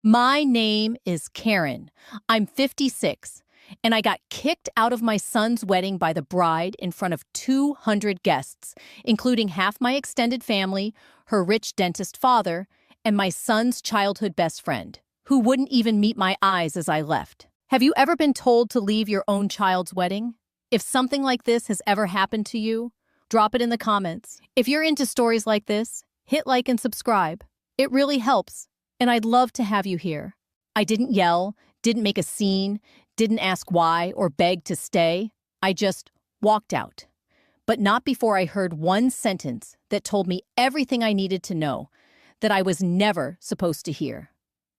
My name is Karen. I'm 56, and I got kicked out of my son's wedding by the bride in front of 200 guests, including half my extended family, her rich dentist father, and my son's childhood best friend, who wouldn't even meet my eyes as I left. Have you ever been told to leave your own child's wedding? If something like this has ever happened to you, drop it in the comments. If you're into stories like this, hit like and subscribe. It really helps. And I'd love to have you here. I didn't yell, didn't make a scene, didn't ask why or beg to stay. I just walked out. But not before I heard one sentence that told me everything I needed to know that I was never supposed to hear.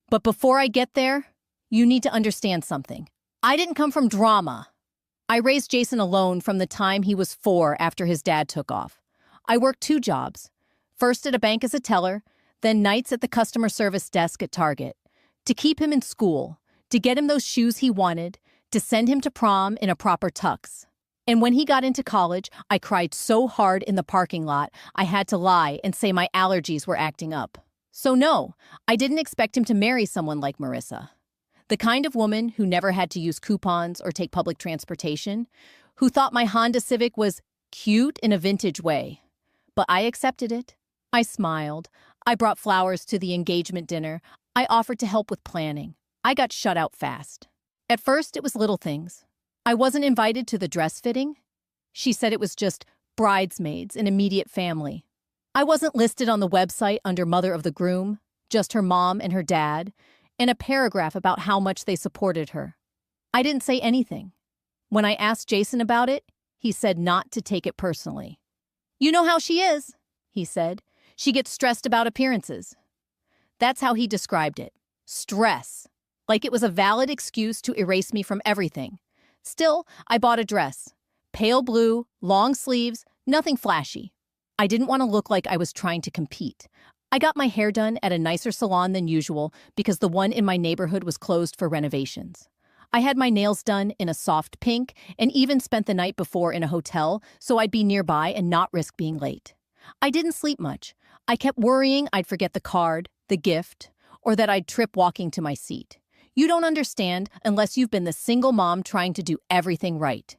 But before I get there, you need to understand something. I didn't come from drama. I raised Jason alone from the time he was 4 after his dad took off. I worked 2 jobs, first at a bank as a teller, then nights at the customer service desk at Target, to keep him in school, to get him those shoes he wanted, to send him to prom in a proper tux. And when he got into college, I cried so hard in the parking lot, I had to lie and say my allergies were acting up. So no, I didn't expect him to marry someone like Marissa. The kind of woman who never had to use coupons or take public transportation, who thought my Honda Civic was cute in a vintage way. But I accepted it. I smiled. I brought flowers to the engagement dinner. I offered to help with planning. I got shut out fast. At first, it was little things. I wasn't invited to the dress fitting. She said it was just bridesmaids and immediate family. I wasn't listed on the website under mother of the groom, just her mom and her dad, and a paragraph about how much they supported her. I didn't say anything. When I asked Jason about it, he said not to take it personally. "You know how she is," he said. "She gets stressed about appearances." That's how he described it. Stress. Like it was a valid excuse to erase me from everything. Still, I bought a dress. Pale blue, long sleeves, nothing flashy. I didn't want to look like I was trying to compete. I got my hair done at a nicer salon than usual because the one in my neighborhood was closed for renovations. I had my nails done in a soft pink and even spent the night before in a hotel so I'd be nearby and not risk being late. I didn't sleep much. I kept worrying I'd forget the card, the gift, or that I'd trip walking to my seat. You don't understand unless you've been the single mom trying to do everything right.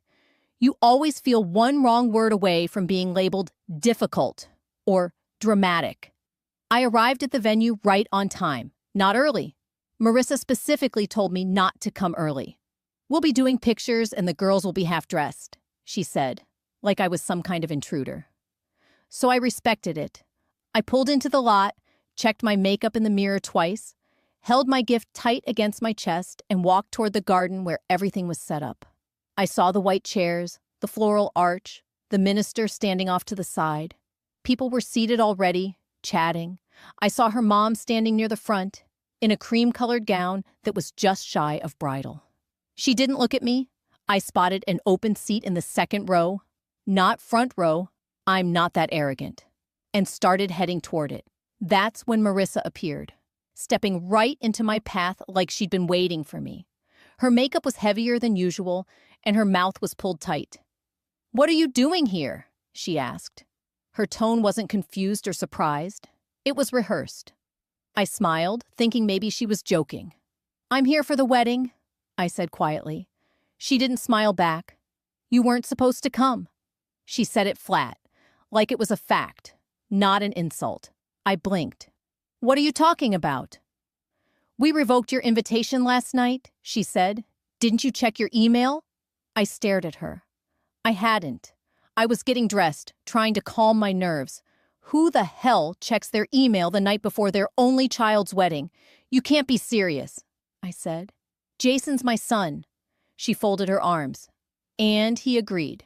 You always feel one wrong word away from being labeled difficult or dramatic. I arrived at the venue right on time, not early. Marissa specifically told me not to come early. "We'll be doing pictures and the girls will be half-dressed," she said, like I was some kind of intruder. So I respected it. I pulled into the lot, checked my makeup in the mirror twice, held my gift tight against my chest, and walked toward the garden where everything was set up. I saw the white chairs, the floral arch, the minister standing off to the side. People were seated already, chatting. I saw her mom standing near the front, in a cream-colored gown that was just shy of bridal. She didn't look at me. I spotted an open seat in the second row, not front row. I'm not that arrogant, and started heading toward it. That's when Marissa appeared, stepping right into my path like she'd been waiting for me. Her makeup was heavier than usual, and her mouth was pulled tight. "What are you doing here?" she asked. Her tone wasn't confused or surprised. It was rehearsed. I smiled, thinking maybe she was joking. "I'm here for the wedding," I said quietly. She didn't smile back. "You weren't supposed to come." She said it flat, like it was a fact, not an insult. I blinked. "What are you talking about?" "We revoked your invitation last night," she said. "Didn't you check your email?" I stared at her. I hadn't. I was getting dressed, trying to calm my nerves. Who the hell checks their email the night before their only child's wedding? "You can't be serious," I said. "Jason's my son." She folded her arms. And he agreed.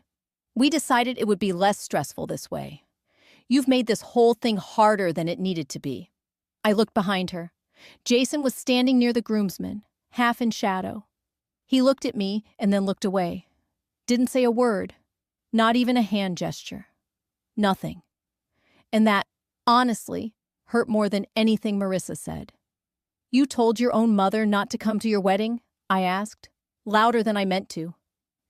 "We decided it would be less stressful this way. You've made this whole thing harder than it needed to be." I looked behind her. Jason was standing near the groomsmen, half in shadow. He looked at me and then looked away. Didn't say a word, not even a hand gesture. Nothing. And that, honestly, hurt more than anything Marissa said. "You told your own mother not to come to your wedding?" I asked, louder than I meant to.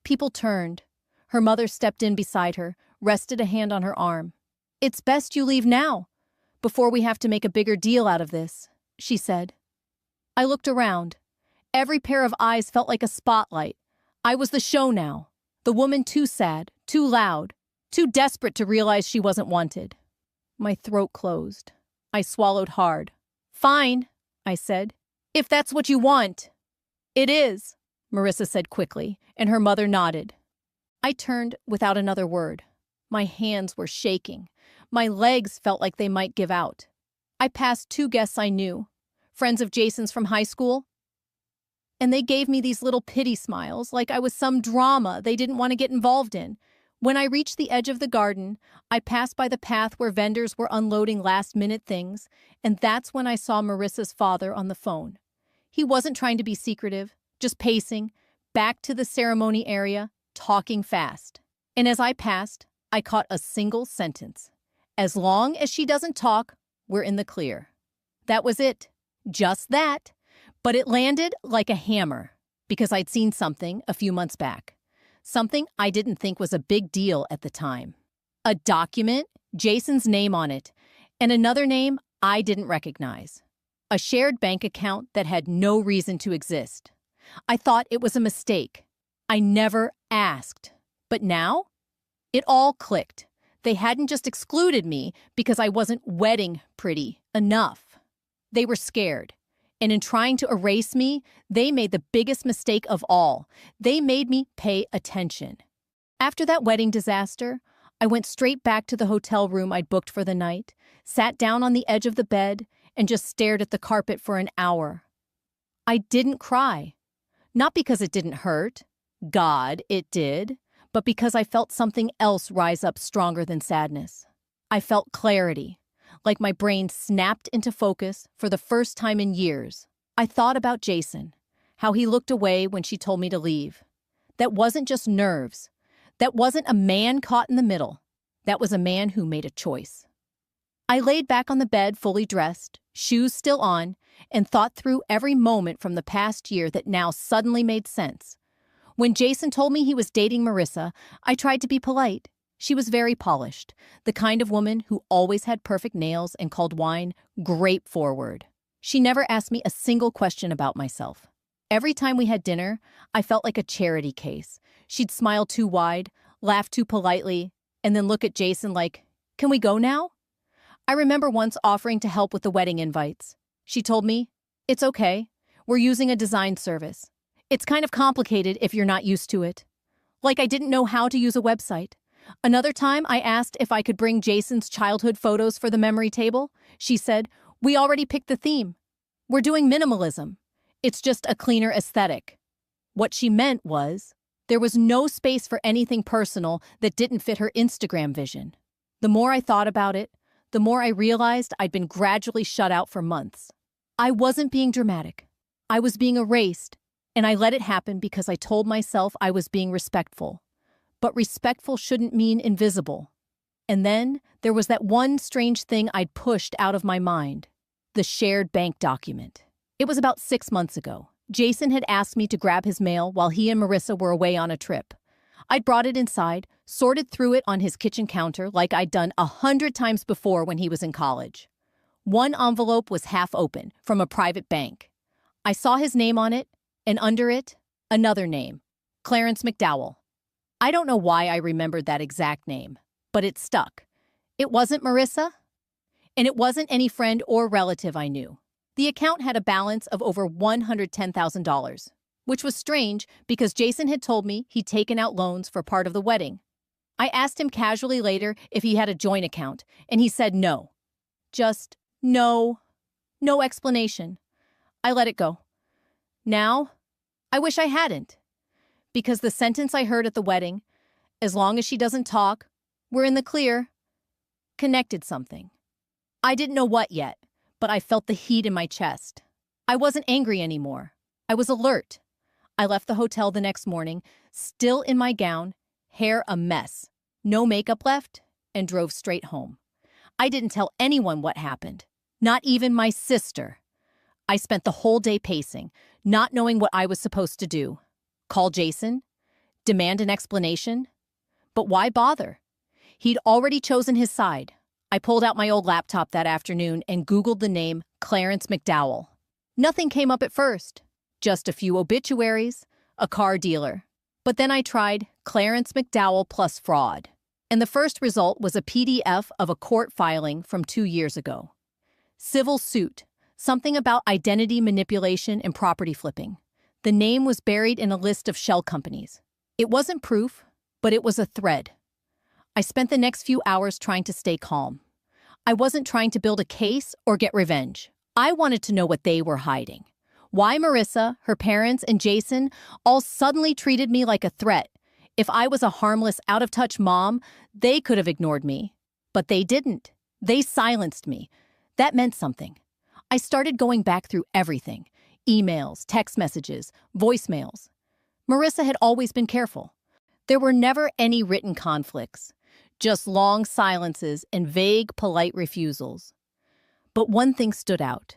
People turned. Her mother stepped in beside her, rested a hand on her arm. "It's best you leave now, before we have to make a bigger deal out of this," she said. I looked around. Every pair of eyes felt like a spotlight. I was the show now. The woman too sad, too loud, too desperate to realize she wasn't wanted. My throat closed. I swallowed hard. "Fine," I said. "If that's what you want." "It is," Marissa said quickly, and her mother nodded. I turned without another word. My hands were shaking. My legs felt like they might give out. I passed two guests I knew, friends of Jason's from high school, and they gave me these little pity smiles like I was some drama they didn't want to get involved in. When I reached the edge of the garden, I passed by the path where vendors were unloading last-minute things, and that's when I saw Marissa's father on the phone. He wasn't trying to be secretive, just pacing, back to the ceremony area, talking fast. And as I passed, I caught a single sentence. "As long as she doesn't talk, we're in the clear." That was it. Just that. But it landed like a hammer, because I'd seen something a few months back. Something I didn't think was a big deal at the time. A document, Jason's name on it, and another name I didn't recognize. A shared bank account that had no reason to exist. I thought it was a mistake. I never asked. But now, it all clicked. They hadn't just excluded me because I wasn't wedding pretty enough. They were scared. And in trying to erase me, they made the biggest mistake of all. They made me pay attention. After that wedding disaster, I went straight back to the hotel room I'd booked for the night, sat down on the edge of the bed, and just stared at the carpet for an hour. I didn't cry. Not because it didn't hurt. God, it did. But because I felt something else rise up stronger than sadness. I felt clarity. Like my brain snapped into focus for the first time in years. I thought about Jason, how he looked away when she told me to leave. That wasn't just nerves. That wasn't a man caught in the middle. That was a man who made a choice. I laid back on the bed fully dressed, shoes still on, and thought through every moment from the past year that now suddenly made sense. When Jason told me he was dating Marissa, I tried to be polite. She was very polished, the kind of woman who always had perfect nails and called wine grape forward. She never asked me a single question about myself. Every time we had dinner, I felt like a charity case. She'd smile too wide, laugh too politely, and then look at Jason like, "Can we go now?" I remember once offering to help with the wedding invites. She told me, "It's okay. We're using a design service. It's kind of complicated if you're not used to it." Like I didn't know how to use a website. Another time, I asked if I could bring Jason's childhood photos for the memory table. She said, "We already picked the theme. We're doing minimalism. It's just a cleaner aesthetic." What she meant was, there was no space for anything personal that didn't fit her Instagram vision. The more I thought about it, the more I realized I'd been gradually shut out for months. I wasn't being dramatic. I was being erased, and I let it happen because I told myself I was being respectful. But respectful shouldn't mean invisible. And then there was that one strange thing I'd pushed out of my mind, the shared bank document. It was about 6 months ago. Jason had asked me to grab his mail while he and Marissa were away on a trip. I'd brought it inside, sorted through it on his kitchen counter like I'd done 100 times before when he was in college. One envelope was half open, from a private bank. I saw his name on it, and under it, another name, Clarence McDowell. I don't know why I remembered that exact name, but it stuck. It wasn't Marissa, and it wasn't any friend or relative I knew. The account had a balance of over $110,000, which was strange because Jason had told me he'd taken out loans for part of the wedding. I asked him casually later if he had a joint account, and he said no. Just no. No explanation. I let it go. Now, I wish I hadn't. Because the sentence I heard at the wedding, "As long as she doesn't talk, we're in the clear," connected something. I didn't know what yet, but I felt the heat in my chest. I wasn't angry anymore. I was alert. I left the hotel the next morning, still in my gown, hair a mess, no makeup left, and drove straight home. I didn't tell anyone what happened, not even my sister. I spent the whole day pacing, not knowing what I was supposed to do. Call Jason? Demand an explanation? But why bother? He'd already chosen his side. I pulled out my old laptop that afternoon and Googled the name Clarence McDowell. Nothing came up at first. Just a few obituaries, a car dealer. But then I tried Clarence McDowell plus fraud. And the first result was a PDF of a court filing from 2 years ago. Civil suit, something about identity manipulation and property flipping. The name was buried in a list of shell companies. It wasn't proof, but it was a thread. I spent the next few hours trying to stay calm. I wasn't trying to build a case or get revenge. I wanted to know what they were hiding. Why Marissa, her parents, and Jason all suddenly treated me like a threat. If I was a harmless, out-of-touch mom, they could have ignored me. But they didn't. They silenced me. That meant something. I started going back through everything. Emails, text messages, voicemails. Marissa had always been careful. There were never any written conflicts, just long silences and vague, polite refusals. But one thing stood out.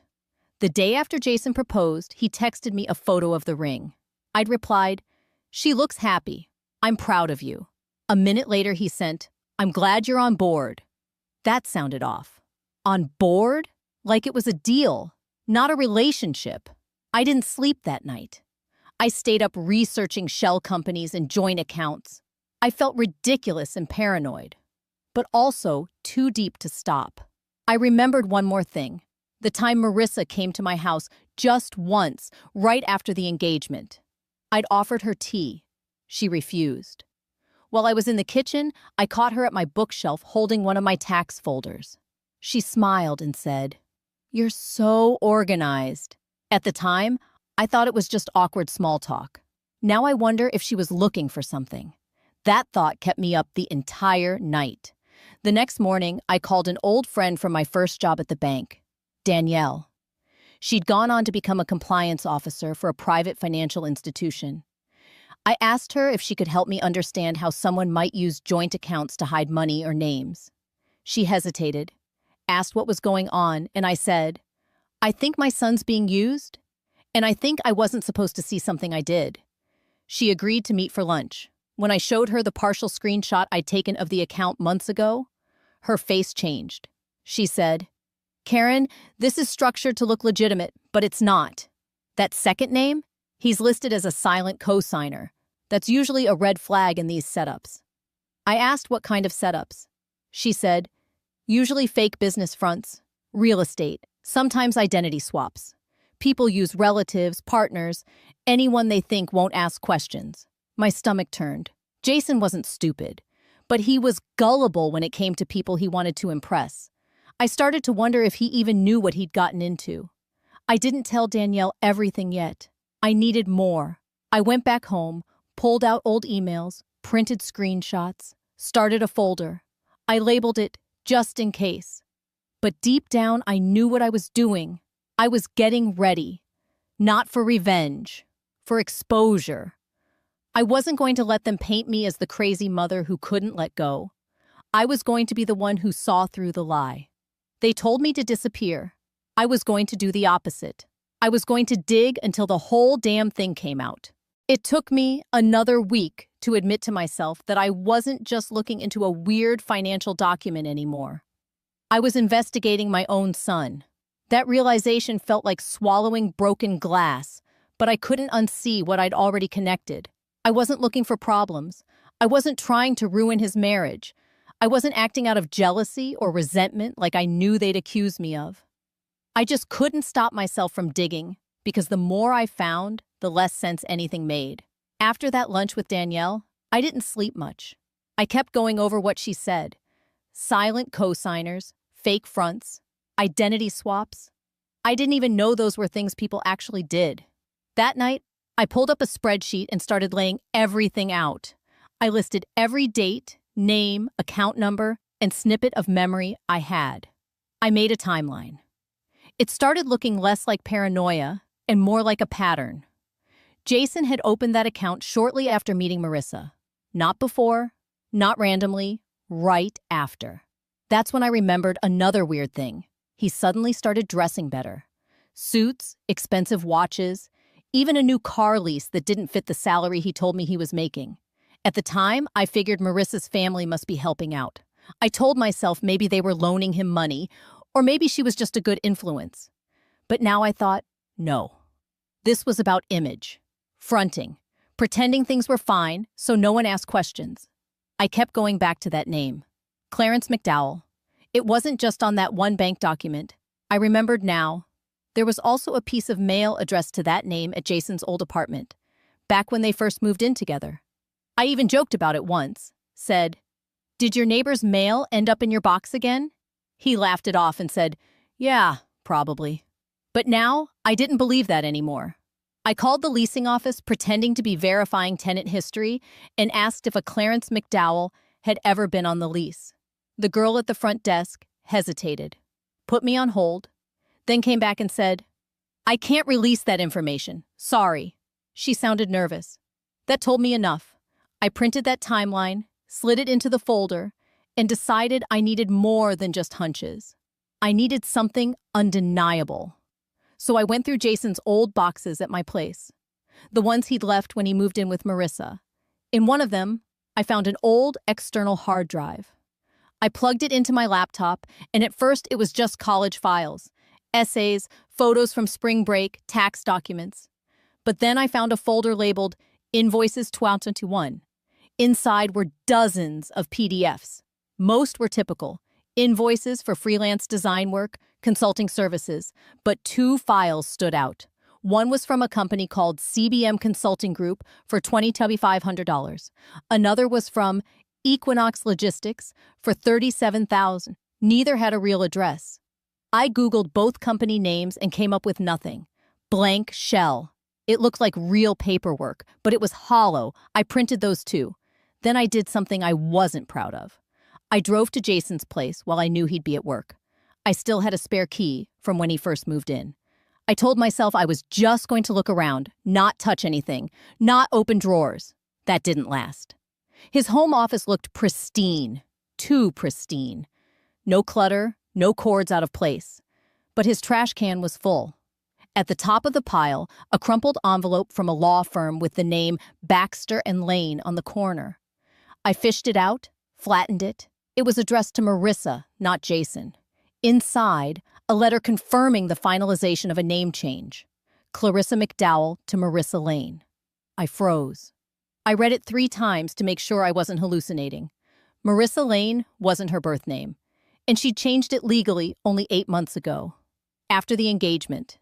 The day after Jason proposed, he texted me a photo of the ring. I'd replied, "She looks happy. I'm proud of you." A minute later, he sent, "I'm glad you're on board." That sounded off. On board? Like it was a deal, not a relationship. I didn't sleep that night. I stayed up researching shell companies and joint accounts. I felt ridiculous and paranoid, but also too deep to stop. I remembered one more thing. The time Marissa came to my house just once, right after the engagement. I'd offered her tea. She refused. While I was in the kitchen, I caught her at my bookshelf holding one of my tax folders. She smiled and said, "You're so organized." At the time, I thought it was just awkward small talk. Now I wonder if she was looking for something. That thought kept me up the entire night. The next morning, I called an old friend from my first job at the bank, Danielle. She'd gone on to become a compliance officer for a private financial institution. I asked her if she could help me understand how someone might use joint accounts to hide money or names. She hesitated, asked what was going on, and I said, "I think my son's being used, and I think I wasn't supposed to see something I did." She agreed to meet for lunch. When I showed her the partial screenshot I'd taken of the account months ago, her face changed. She said, "Karen, this is structured to look legitimate, but it's not. That second name? He's listed as a silent cosigner. That's usually a red flag in these setups." I asked what kind of setups. She said, "Usually fake business fronts, real estate, sometimes identity swaps. People use relatives, partners, anyone they think won't ask questions." My stomach turned. Jason wasn't stupid, but he was gullible when it came to people he wanted to impress. I started to wonder if he even knew what he'd gotten into. I didn't tell Danielle everything yet. I needed more. I went back home, pulled out old emails, printed screenshots, started a folder. I labeled it just in case. But deep down, I knew what I was doing. I was getting ready. Not for revenge, for exposure. I wasn't going to let them paint me as the crazy mother who couldn't let go. I was going to be the one who saw through the lie. They told me to disappear. I was going to do the opposite. I was going to dig until the whole damn thing came out. It took me another week to admit to myself that I wasn't just looking into a weird financial document anymore. I was investigating my own son. That realization felt like swallowing broken glass, but I couldn't unsee what I'd already connected. I wasn't looking for problems. I wasn't trying to ruin his marriage. I wasn't acting out of jealousy or resentment like I knew they'd accuse me of. I just couldn't stop myself from digging, because the more I found, the less sense anything made. After that lunch with Danielle, I didn't sleep much. I kept going over what she said. Silent cosigners, fake fronts, identity swaps. I didn't even know those were things people actually did. That night, I pulled up a spreadsheet and started laying everything out. I listed every date, name, account number, and snippet of memory I had. I made a timeline. It started looking less like paranoia and more like a pattern. Jason had opened that account shortly after meeting Marissa. Not before, not randomly, right after. That's when I remembered another weird thing. He suddenly started dressing better. Suits, expensive watches, even a new car lease that didn't fit the salary he told me he was making. At the time, I figured Marissa's family must be helping out. I told myself maybe they were loaning him money, or maybe she was just a good influence. But now I thought, No. This was about image, fronting, pretending things were fine so no one asked questions. I kept going back to that name, Clarence McDowell. It wasn't just on that one bank document. I remembered now. There was also a piece of mail addressed to that name at Jason's old apartment, back when they first moved in together. I even joked about it once, said, "Did your neighbor's mail end up in your box again?" He laughed it off and said, "Yeah, probably." But now, I didn't believe that anymore. I called the leasing office pretending to be verifying tenant history and asked if a Clarence McDowell had ever been on the lease. The girl at the front desk hesitated, put me on hold, then came back and said, "I can't release that information. Sorry." She sounded nervous. That told me enough. I printed that timeline, slid it into the folder, and decided I needed more than just hunches. I needed something undeniable. So I went through Jason's old boxes at my place, the ones he'd left when he moved in with Marissa. In one of them, I found an old external hard drive. I plugged it into my laptop, and at first it was just college files, essays, photos from spring break, tax documents. But then I found a folder labeled Invoices 2021. Inside were dozens of PDFs. Most were typical, invoices for freelance design work, consulting services, but two files stood out. One was from a company called CBM Consulting Group for $2,500. Another was from Equinox Logistics for $37,000. Neither had a real address. I Googled both company names and came up with nothing. Blank shell. It looked like real paperwork, but it was hollow. I printed those too. Then I did something I wasn't proud of. I drove to Jason's place while I knew he'd be at work. I still had a spare key from when he first moved in. I told myself I was just going to look around, not touch anything, not open drawers. That didn't last. His home office looked pristine, too pristine. No clutter, no cords out of place. But his trash can was full. At the top of the pile, a crumpled envelope from a law firm with the name Baxter and Lane on the corner. I fished it out, flattened it. It was addressed to Marissa, not Jason. Inside, a letter confirming the finalization of a name change. Clarissa McDowell to Marissa Lane. I froze. I read it 3 times to make sure I wasn't hallucinating. Marissa Lane wasn't her birth name, and she'd changed it legally only 8 months ago, after the engagement.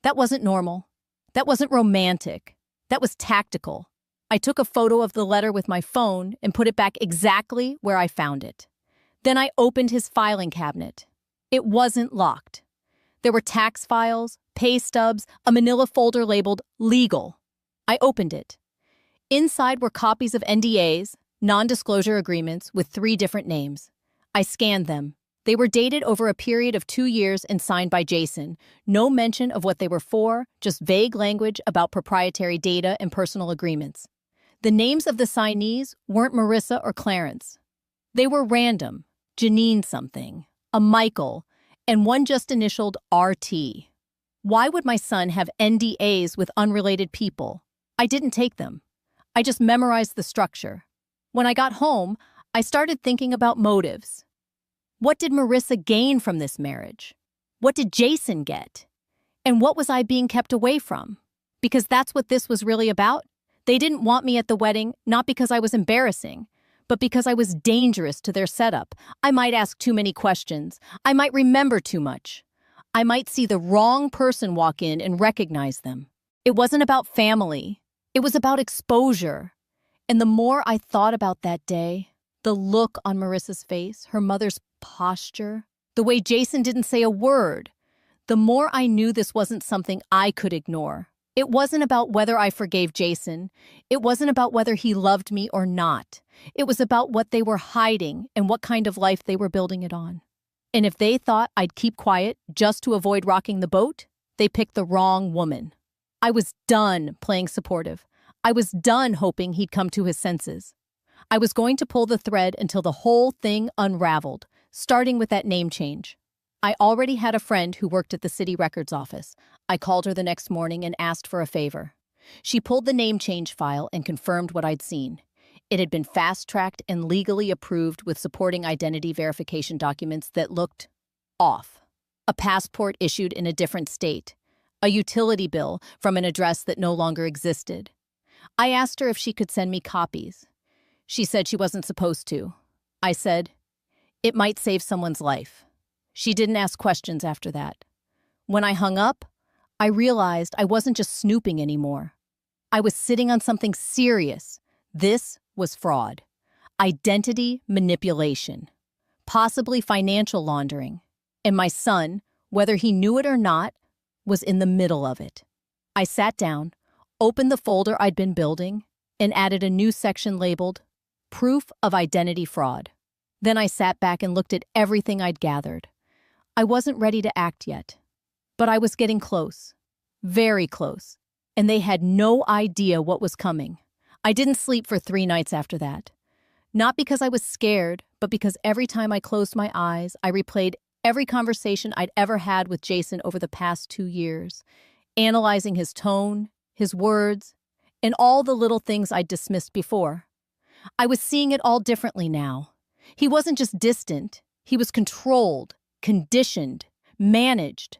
That wasn't normal. That wasn't romantic. That was tactical. I took a photo of the letter with my phone and put it back exactly where I found it. Then I opened his filing cabinet. It wasn't locked. There were tax files, pay stubs, a manila folder labeled legal. I opened it. Inside were copies of NDAs, non-disclosure agreements with 3 different names. I scanned them. They were dated over a period of 2 years and signed by Jason. No mention of what they were for, just vague language about proprietary data and personal agreements. The names of the signees weren't Marissa or Clarence. They were random, Janine something, a Michael, and one just initialed RT. Why would my son have NDAs with unrelated people? I didn't take them. I just memorized the structure. When I got home, I started thinking about motives. What did Marissa gain from this marriage? What did Jason get? And what was I being kept away from? Because that's what this was really about. They didn't want me at the wedding, not because I was embarrassing, but because I was dangerous to their setup. I might ask too many questions. I might remember too much. I might see the wrong person walk in and recognize them. It wasn't about family. It was about exposure. And the more I thought about that day, the look on Marissa's face, her mother's posture, the way Jason didn't say a word, the more I knew this wasn't something I could ignore. It wasn't about whether I forgave Jason. It wasn't about whether he loved me or not. It was about what they were hiding and what kind of life they were building it on. And if they thought I'd keep quiet just to avoid rocking the boat, they picked the wrong woman. I was done playing supportive. I was done hoping he'd come to his senses. I was going to pull the thread until the whole thing unraveled, starting with that name change. I already had a friend who worked at the city records office. I called her the next morning and asked for a favor. She pulled the name change file and confirmed what I'd seen. It had been fast-tracked and legally approved with supporting identity verification documents that looked off. A passport issued in a different state. a utility bill from an address that no longer existed. I asked her if she could send me copies. She said she wasn't supposed to. I said, it might save someone's life. She didn't ask questions after that. When I hung up, I realized I wasn't just snooping anymore. I was sitting on something serious. This was fraud. Identity manipulation. Possibly financial laundering. And my son, whether he knew it or not, was in the middle of it. I sat down, opened the folder I'd been building, and added a new section labeled Proof of Identity Fraud. Then I sat back and looked at everything I'd gathered. I wasn't ready to act yet, but I was getting close, very close, and they had no idea what was coming. I didn't sleep for 3 nights after that. Not because I was scared, but because every time I closed my eyes, I replayed every conversation I'd ever had with Jason over the past 2 years, analyzing his tone, his words, and all the little things I'd dismissed before. I was seeing it all differently now. He wasn't just distant, he was controlled, conditioned, managed.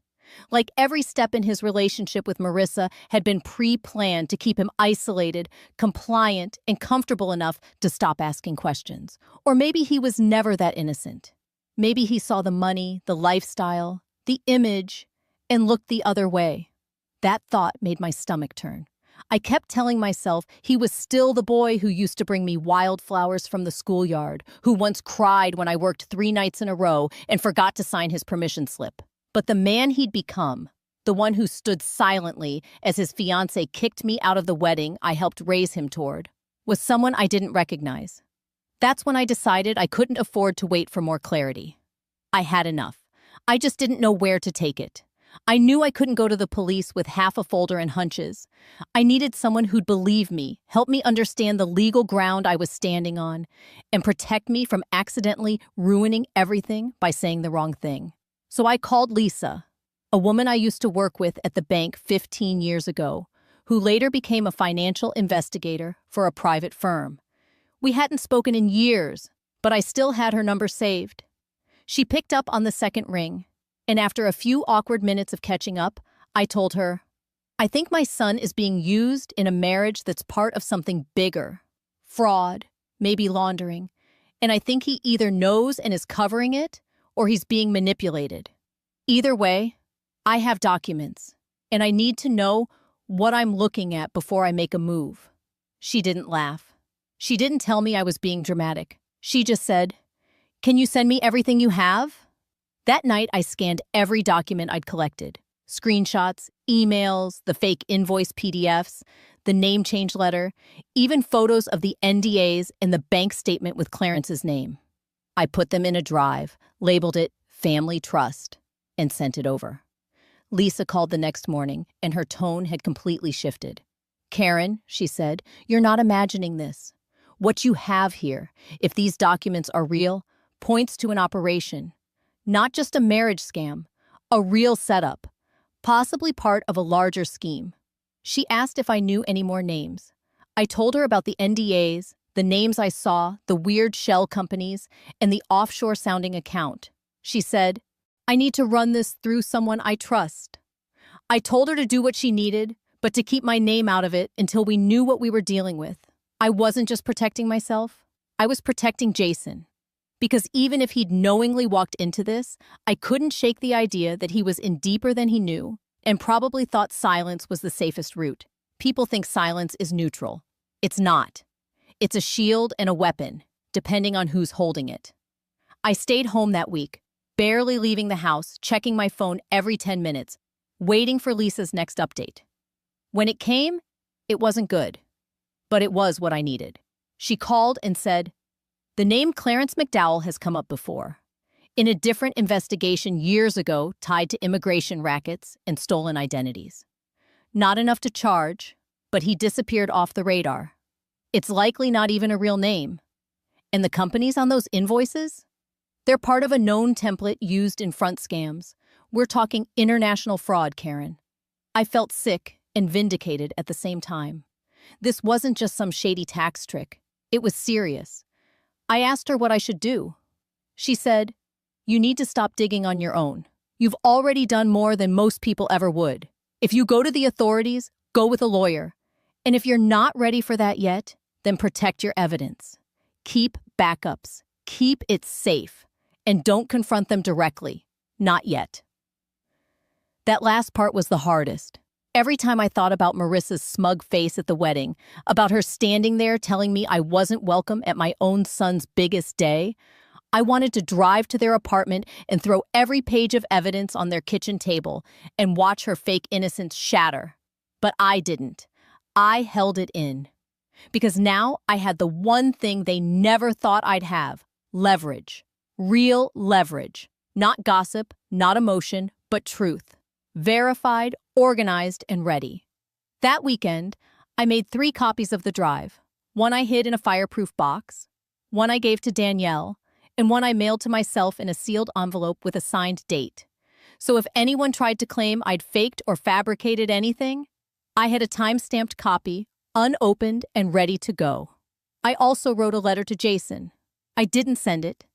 Like every step in his relationship with Marissa had been pre-planned to keep him isolated, compliant, and comfortable enough to stop asking questions. Or maybe he was never that innocent. Maybe he saw the money, the lifestyle, the image, and looked the other way. That thought made my stomach turn. I kept telling myself he was still the boy who used to bring me wildflowers from the schoolyard, who once cried when I worked 3 nights in a row and forgot to sign his permission slip. But the man he'd become, the one who stood silently as his fiancée kicked me out of the wedding I helped raise him toward, was someone I didn't recognize. That's when I decided I couldn't afford to wait for more clarity. I had enough. I just didn't know where to take it. I knew I couldn't go to the police with half a folder and hunches. I needed someone who'd believe me, help me understand the legal ground I was standing on, and protect me from accidentally ruining everything by saying the wrong thing. So I called Lisa, a woman I used to work with at the bank 15 years ago, who later became a financial investigator for a private firm. We hadn't spoken in years, but I still had her number saved. She picked up on the second ring, and after a few awkward minutes of catching up, I told her, I think my son is being used in a marriage that's part of something bigger. Fraud, maybe laundering, and I think he either knows and is covering it, or he's being manipulated. Either way, I have documents, and I need to know what I'm looking at before I make a move. She didn't laugh. She didn't tell me I was being dramatic. She just said, can you send me everything you have? That night, I scanned every document I'd collected. Screenshots, emails, the fake invoice PDFs, the name change letter, even photos of the NDAs and the bank statement with Clarence's name. I put them in a drive, labeled it Family Trust, and sent it over. Lisa called the next morning, and her tone had completely shifted. Karen, she said, you're not imagining this. What you have here, if these documents are real, points to an operation. Not just a marriage scam, a real setup, possibly part of a larger scheme. She asked if I knew any more names. I told her about the NDAs, the names I saw, the weird shell companies, and the offshore-sounding account. She said, I need to run this through someone I trust. I told her to do what she needed, but to keep my name out of it until we knew what we were dealing with. I wasn't just protecting myself. I was protecting Jason. Because even if he'd knowingly walked into this, I couldn't shake the idea that he was in deeper than he knew and probably thought silence was the safest route. People think silence is neutral. It's not. It's a shield and a weapon, depending on who's holding it. I stayed home that week, barely leaving the house, checking my phone every 10 minutes, waiting for Lisa's next update. When it came, it wasn't good, but it was what I needed. She called and said, the name Clarence McDowell has come up before, in a different investigation years ago tied to immigration rackets and stolen identities. Not enough to charge, but he disappeared off the radar. It's likely not even a real name. And the companies on those invoices? They're part of a known template used in front scams. We're talking international fraud, Karen. I felt sick and vindicated at the same time. This wasn't just some shady tax trick. It was serious. I asked her what I should do. She said, you need to stop digging on your own. You've already done more than most people ever would. If you go to the authorities, go with a lawyer. And if you're not ready for that yet, then protect your evidence. Keep backups. Keep it safe. And don't confront them directly. Not yet. That last part was the hardest. Every time I thought about Marissa's smug face at the wedding, about her standing there telling me I wasn't welcome at my own son's biggest day, I wanted to drive to their apartment and throw every page of evidence on their kitchen table and watch her fake innocence shatter. But I didn't. I held it in. Because now I had the one thing they never thought I'd have: leverage. Real leverage. Not gossip, not emotion, but truth. Verified, organized, and ready. That weekend, I made 3 copies of the drive. One I hid in a fireproof box, one I gave to Danielle, and one I mailed to myself in a sealed envelope with a signed date. So if anyone tried to claim I'd faked or fabricated anything, I had a time-stamped copy, unopened and ready to go. I also wrote a letter to Jason. I didn't send it.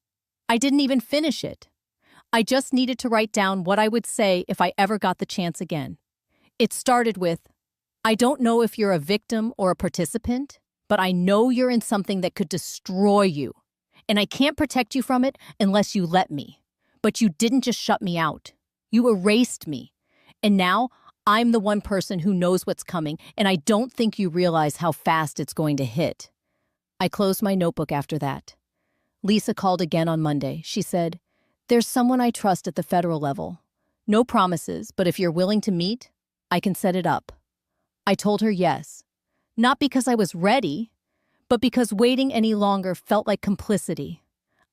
I didn't even finish it. I just needed to write down what I would say if I ever got the chance again. It started with, "I don't know if you're a victim or a participant, but I know you're in something that could destroy you. And I can't protect you from it unless you let me. But you didn't just shut me out. You erased me. And now I'm the one person who knows what's coming, and I don't think you realize how fast it's going to hit." I closed my notebook after that. Lisa called again on Monday. She said, "There's someone I trust at the federal level. No promises, but if you're willing to meet, I can set it up." I told her yes. Not because I was ready, but because waiting any longer felt like complicity.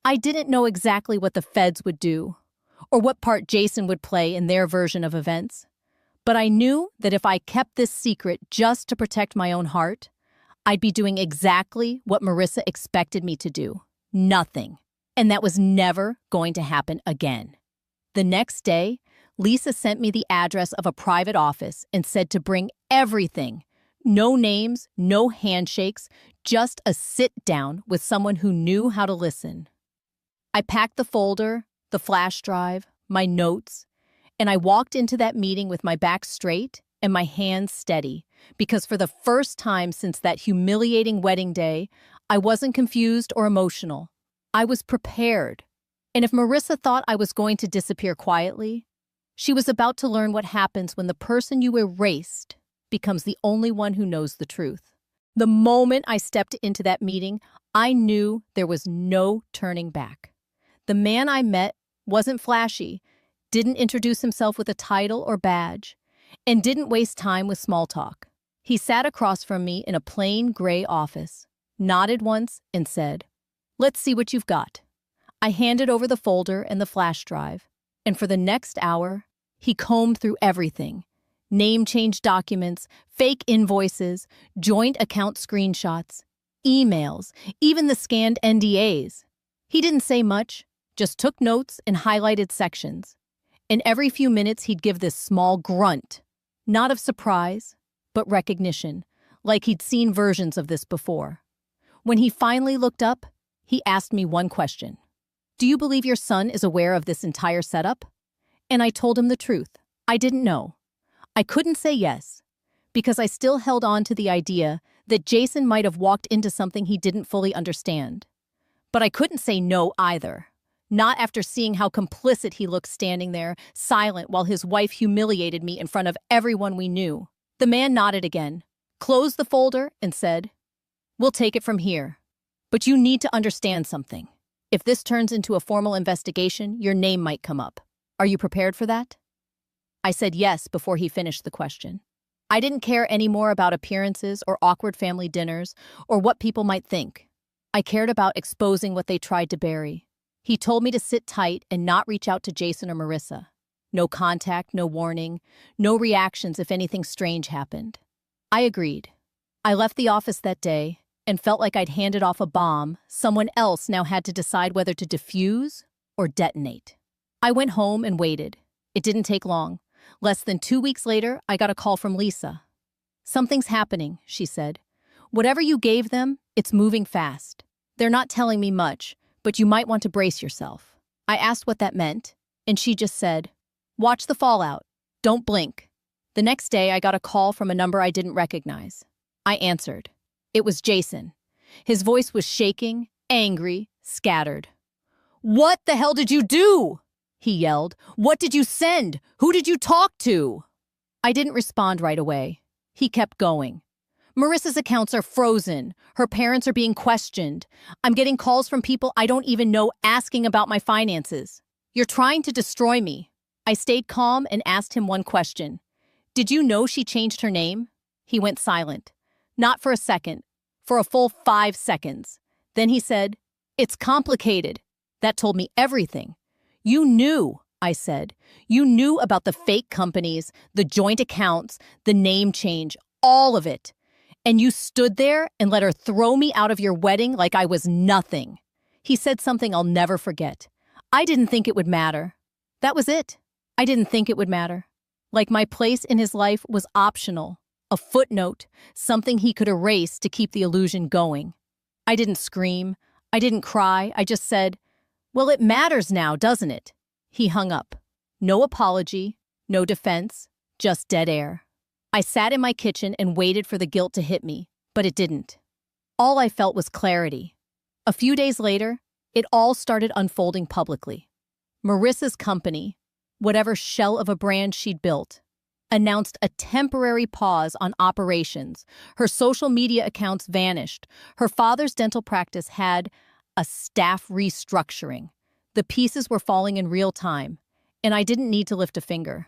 I didn't know exactly what the feds would do, or what part Jason would play in their version of events. But I knew that if I kept this secret just to protect my own heart, I'd be doing exactly what Marissa expected me to do. Nothing. And that was never going to happen again. The next day, Lisa sent me the address of a private office and said to bring everything. No names, no handshakes, just a sit-down with someone who knew how to listen. I packed the folder, the flash drive, my notes, and I walked into that meeting with my back straight and my hands steady, because for the first time since that humiliating wedding day, I wasn't confused or emotional. I was prepared. And if Marissa thought I was going to disappear quietly, she was about to learn what happens when the person you erased becomes the only one who knows the truth. The moment I stepped into that meeting, I knew there was no turning back. The man I met wasn't flashy, didn't introduce himself with a title or badge, and didn't waste time with small talk. He sat across from me in a plain gray office, nodded once, and said, "Let's see what you've got." I handed over the folder and the flash drive, and for the next hour, he combed through everything. Name change documents, fake invoices, joint account screenshots, emails, even the scanned NDAs. He didn't say much, just took notes and highlighted sections. And every few minutes he'd give this small grunt, not of surprise, but recognition, like he'd seen versions of this before. When he finally looked up, he asked me one question. "Do you believe your son is aware of this entire setup?" And I told him the truth. I didn't know. I couldn't say yes, because I still held on to the idea that Jason might have walked into something he didn't fully understand. But I couldn't say no either. Not after seeing how complicit he looked standing there, silent while his wife humiliated me in front of everyone we knew. The man nodded again, closed the folder, and said, "We'll take it from here. But you need to understand something. If this turns into a formal investigation, your name might come up. Are you prepared for that?" I said yes before he finished the question. I didn't care anymore about appearances or awkward family dinners or what people might think. I cared about exposing what they tried to bury. He told me to sit tight and not reach out to Jason or Marissa. No contact, no warning, no reactions if anything strange happened. I agreed. I left the office that day and felt like I'd handed off a bomb someone else now had to decide whether to defuse or detonate. I went home and waited. It didn't take long. Less than 2 weeks later, I got a call from Lisa. "Something's happening," she said. "Whatever you gave them, it's moving fast. They're not telling me much, but you might want to brace yourself." I asked what that meant, and she just said, "Watch the fallout. Don't blink." The next day, I got a call from a number I didn't recognize. I answered. It was Jason. His voice was shaking, angry, scattered. "What the hell did you do?" he yelled. "What did you send? Who did you talk to?" I didn't respond right away. He kept going. "Marissa's accounts are frozen. Her parents are being questioned. I'm getting calls from people I don't even know asking about my finances. You're trying to destroy me." I stayed calm and asked him one question. "Did you know she changed her name?" He went silent. Not for a second, for a full 5 seconds. Then he said, "It's complicated." That told me everything. "You knew," I said. "You knew about the fake companies, the joint accounts, the name change, all of it. And you stood there and let her throw me out of your wedding like I was nothing." He said something I'll never forget. "I didn't think it would matter." That was it. I didn't think it would matter. Like my place in his life was optional, a footnote, something he could erase to keep the illusion going. I didn't scream. I didn't cry. I just said, "Well, it matters now, doesn't it?" He hung up. No apology, no defense, just dead air. I sat in my kitchen and waited for the guilt to hit me, but it didn't. All I felt was clarity. A few days later, it all started unfolding publicly. Marissa's company, whatever shell of a brand she'd built, announced a temporary pause on operations. Her social media accounts vanished. Her father's dental practice had a staff restructuring. The pieces were falling in real time, and I didn't need to lift a finger.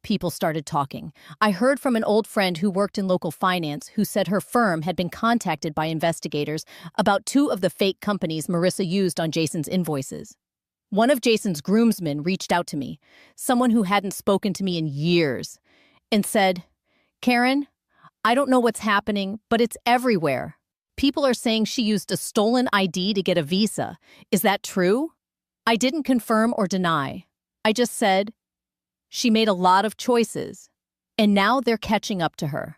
People started talking. I heard from an old friend who worked in local finance who said her firm had been contacted by investigators about 2 of the fake companies Marissa used on Jason's invoices. One of Jason's groomsmen reached out to me, someone who hadn't spoken to me in years, and said, "Karen, I don't know what's happening, but it's everywhere. People are saying she used a stolen ID to get a visa. Is that true?" I didn't confirm or deny. I just said, "She made a lot of choices, and now they're catching up to her."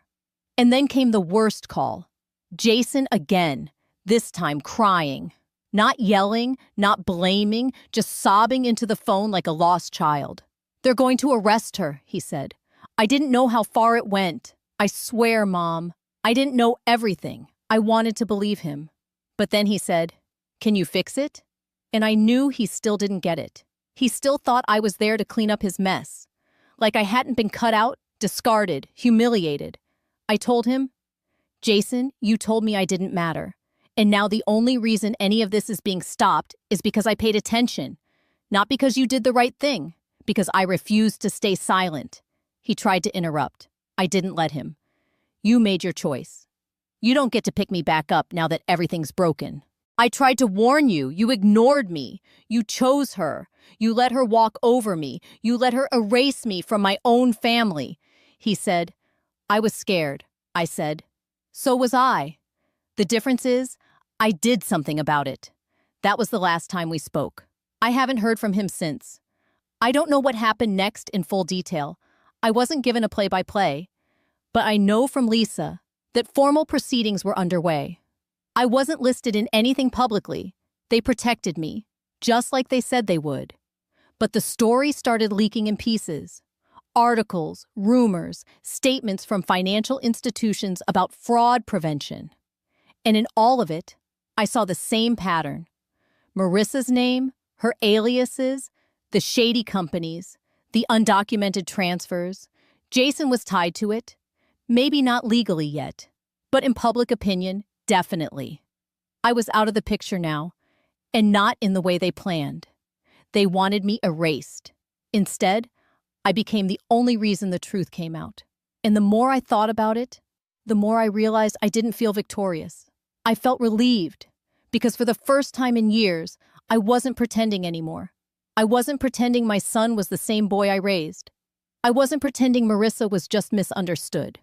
And then came the worst call. Jason again, this time crying. Not yelling, not blaming, just sobbing into the phone like a lost child. "They're going to arrest her," he said. "I didn't know how far it went. I swear, Mom, I didn't know everything." I wanted to believe him. But then he said, "Can you fix it?" And I knew he still didn't get it. He still thought I was there to clean up his mess. Like I hadn't been cut out, discarded, humiliated. I told him, "Jason, you told me I didn't matter. And now the only reason any of this is being stopped is because I paid attention. Not because you did the right thing, because I refused to stay silent." He tried to interrupt. I didn't let him. "You made your choice. You don't get to pick me back up now that everything's broken. I tried to warn you. You ignored me. You chose her. You let her walk over me. You let her erase me from my own family." He said, "I was scared." I said, "So was I. The difference is, I did something about it." That was the last time we spoke. I haven't heard from him since. I don't know what happened next in full detail. I wasn't given a play-by-play. But I know from Lisa that formal proceedings were underway. I wasn't listed in anything publicly. They protected me, just like they said they would. But the story started leaking in pieces. Articles, rumors, statements from financial institutions about fraud prevention. And in all of it, I saw the same pattern. Marissa's name, her aliases, the shady companies, the undocumented transfers. Jason was tied to it. Maybe not legally yet, but in public opinion, definitely. I was out of the picture now, and not in the way they planned. They wanted me erased. Instead, I became the only reason the truth came out. And the more I thought about it, the more I realized I didn't feel victorious. I felt relieved, because for the first time in years, I wasn't pretending anymore. I wasn't pretending my son was the same boy I raised. I wasn't pretending Marissa was just misunderstood.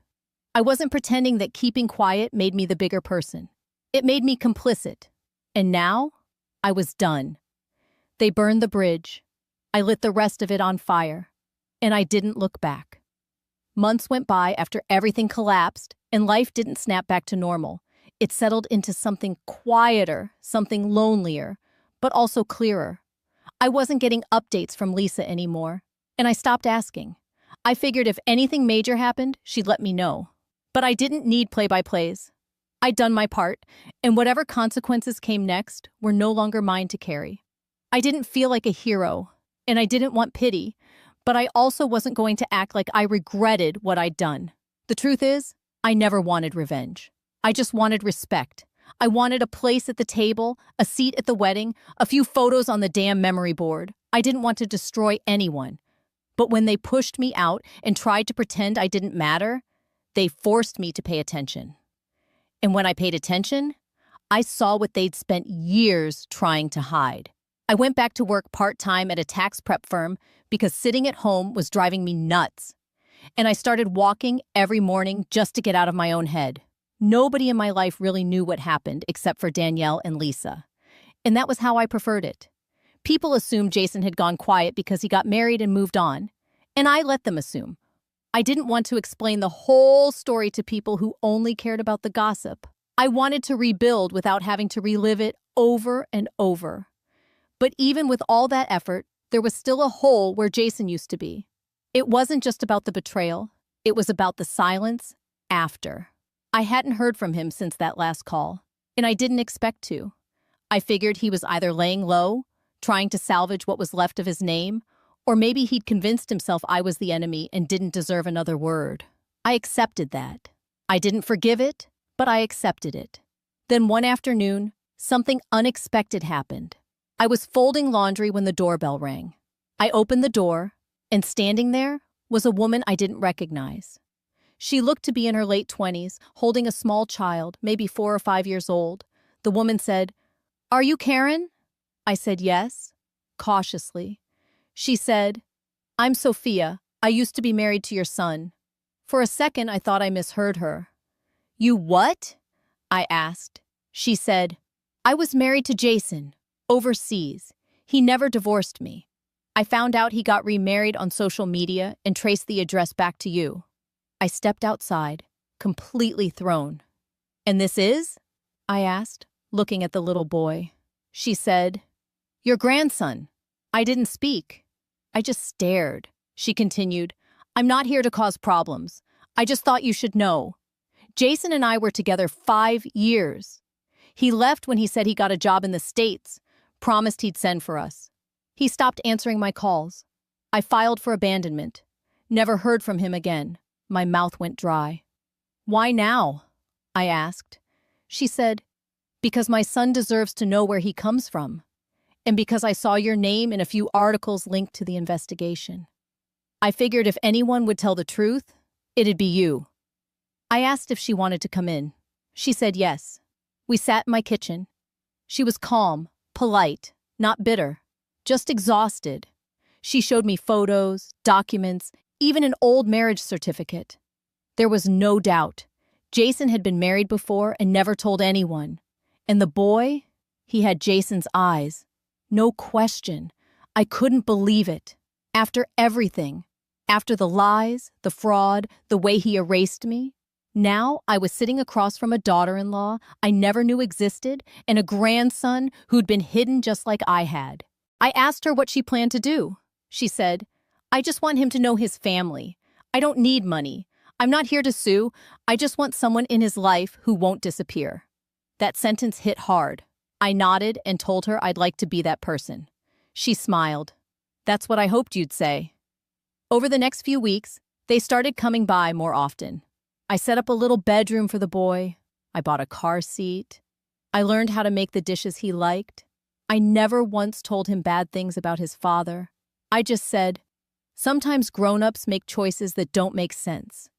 I wasn't pretending that keeping quiet made me the bigger person. It made me complicit. And now, I was done. They burned the bridge. I lit the rest of it on fire. And I didn't look back. Months went by after everything collapsed, and life didn't snap back to normal. It settled into something quieter, something lonelier, but also clearer. I wasn't getting updates from Lisa anymore, and I stopped asking. I figured if anything major happened, she'd let me know. But I didn't need play-by-plays. I'd done my part, and whatever consequences came next were no longer mine to carry. I didn't feel like a hero, and I didn't want pity, but I also wasn't going to act like I regretted what I'd done. The truth is, I never wanted revenge. I just wanted respect. I wanted a place at the table, a seat at the wedding, a few photos on the damn memory board. I didn't want to destroy anyone. But when they pushed me out and tried to pretend I didn't matter, they forced me to pay attention. And when I paid attention, I saw what they'd spent years trying to hide. I went back to work part-time at a tax prep firm because sitting at home was driving me nuts. And I started walking every morning just to get out of my own head. Nobody in my life really knew what happened except for Danielle and Lisa. And that was how I preferred it. People assumed Jason had gone quiet because he got married and moved on. And I let them assume. I didn't want to explain the whole story to people who only cared about the gossip. I wanted to rebuild without having to relive it over and over. But even with all that effort, there was still a hole where Jason used to be. It wasn't just about the betrayal. It was about the silence after. I hadn't heard from him since that last call, and I didn't expect to. I figured he was either laying low, trying to salvage what was left of his name, or maybe he'd convinced himself I was the enemy and didn't deserve another word. I accepted that. I didn't forgive it, but I accepted it. Then one afternoon, something unexpected happened. I was folding laundry when the doorbell rang. I opened the door, and standing there was a woman I didn't recognize. She looked to be in her late 20s, holding a small child, maybe 4 or 5 years old. The woman said, "Are you Karen?" I said yes, cautiously. She said, "I'm Sophia. I used to be married to your son." For a second, I thought I misheard her. "You what?" I asked. She said, "I was married to Jason, overseas. He never divorced me. I found out he got remarried on social media and traced the address back to you." I stepped outside, completely thrown. "And this is?" I asked, looking at the little boy. She said, "Your grandson." I didn't speak. I just stared. She continued, "I'm not here to cause problems. I just thought you should know. Jason and I were together 5 years. He left when he said he got a job in the States, promised he'd send for us. He stopped answering my calls. I filed for abandonment. Never heard from him again. My mouth went dry. "Why now?" I asked. She said, "Because my son deserves to know where he comes from. And because I saw your name in a few articles linked to the investigation. I figured if anyone would tell the truth, it'd be you." I asked if she wanted to come in. She said yes. We sat in my kitchen. She was calm, polite, not bitter, just exhausted. She showed me photos, documents, even an old marriage certificate. There was no doubt. Jason had been married before and never told anyone. And the boy, he had Jason's eyes. No question. I couldn't believe it. After everything, after the lies, the fraud, the way he erased me, now I was sitting across from a daughter-in-law I never knew existed and a grandson who'd been hidden just like I had. I asked her what she planned to do. She said, "I just want him to know his family. I don't need money. I'm not here to sue. I just want someone in his life who won't disappear." That sentence hit hard. I nodded and told her I'd like to be that person. She smiled. "That's what I hoped you'd say." Over the next few weeks, they started coming by more often. I set up a little bedroom for the boy. I bought a car seat. I learned how to make the dishes he liked. I never once told him bad things about his father. I just said, sometimes grown-ups make choices that don't make sense.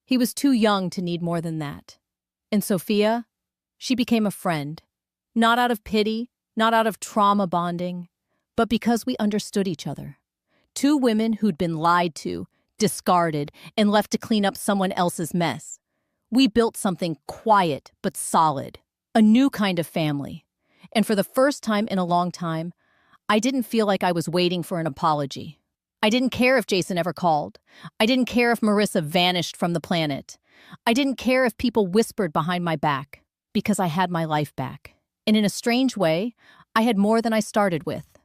He was too young to need more than that. And Sophia, she became a friend. Not out of pity, not out of trauma bonding, but because we understood each other. Two women who'd been lied to, discarded, and left to clean up someone else's mess. We built something quiet but solid, a new kind of family. And for the first time in a long time, I didn't feel like I was waiting for an apology. I didn't care if Jason ever called. I didn't care if Marissa vanished from the planet. I didn't care if people whispered behind my back, because I had my life back. And in a strange way, I had more than I started with.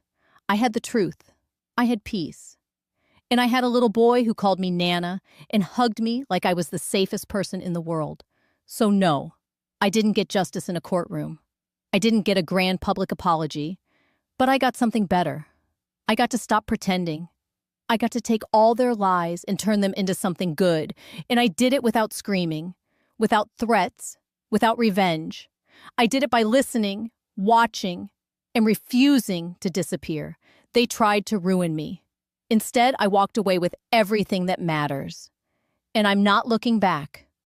I had the truth. I had peace. And I had a little boy who called me Nana and hugged me like I was the safest person in the world. So no, I didn't get justice in a courtroom. I didn't get a grand public apology, but I got something better. I got to stop pretending. I got to take all their lies and turn them into something good, and I did it without screaming, without threats, without revenge. I did it by listening, watching, and refusing to disappear. They tried to ruin me. Instead, I walked away with everything that matters. And I'm not looking back.